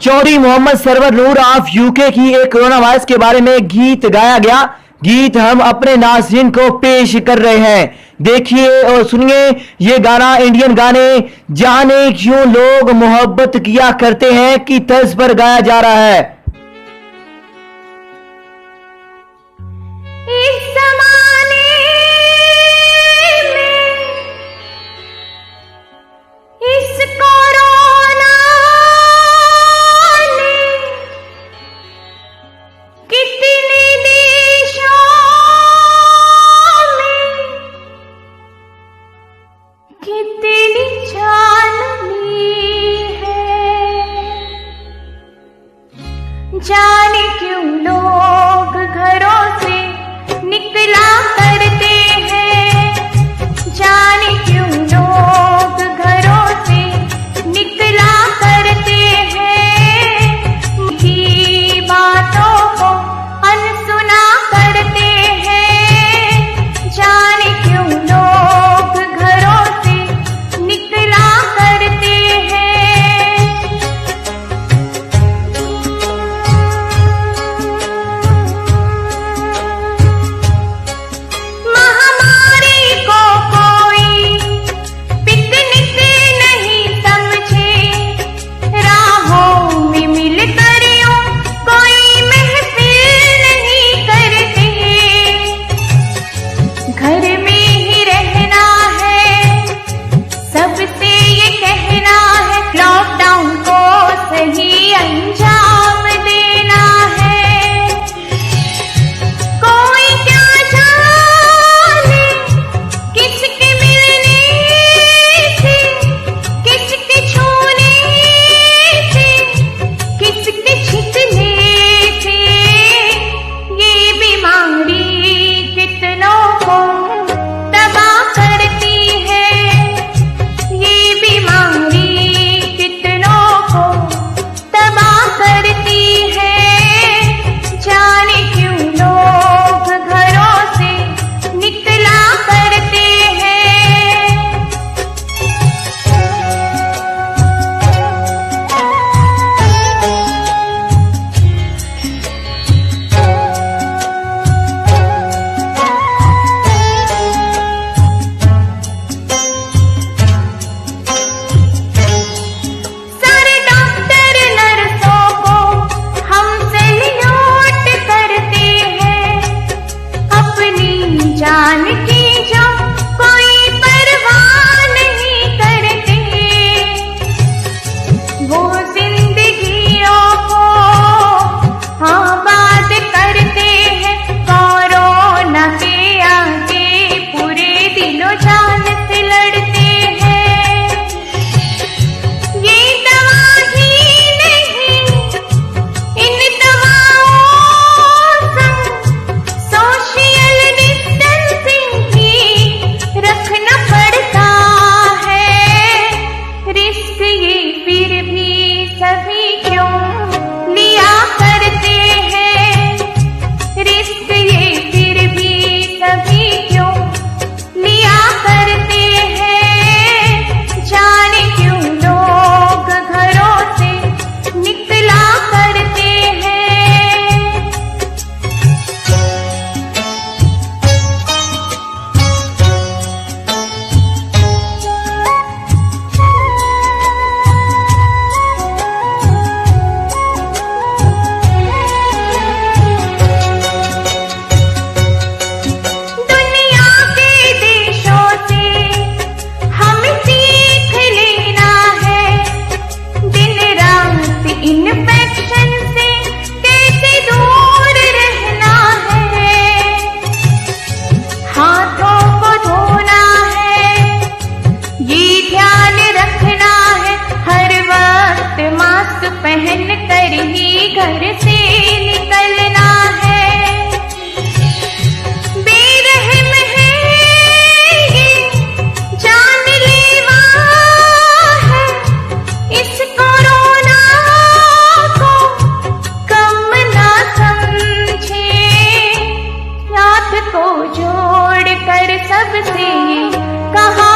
Chaudhary Mohammad Sarwar Noor of UK की एक corona virus के बारे में गीत गाया गया। गीत हम अपने नाज़रीन को पेश कर रहे हैं। देखिए और सुनिए ये गाना, इंडियन गाने जाने क्यों लोग मोहब्बत किया करते हैं की तर्ज पर गाया जा रहा है। इस ज़माने में इस कोरोना ने कितने देशों में कितनी जान ली है। जाने क्यों लोग घरों से निकला करते हैं, जाने क्यों लोग घरों से निकला करते हैं। मीठी बातों को अनसुना करते हैं, जाने क्यों लोग घरों से निकला करते हैं। जान की जो कोई परवाह नहीं करते, वो जिंदगियों को आबाद करते हैं। कोरोना के आगे पूरे दिलो जान से लड़ते हैं। ये दवा ही नहीं, इन दवाओं संग सोशल रखना पड़ता है। रिस्क ये फिर भी सभी क्यों लिया करते हैं, रिस्क ये फिर भी सभी क्यों लिया करते हैं। जाने क्यों लोग घरों से निकला करते हैं। इन्फेक्शन से कैसे दूर रहना है, हाथों को धोना है, ये ध्यान रखना है। हर वक्त मास्क पहन कर ही घर से निकलना है। बेरहम है ये, जानलेवा है, इस कोरोना को जोड़ कर सबसे कहा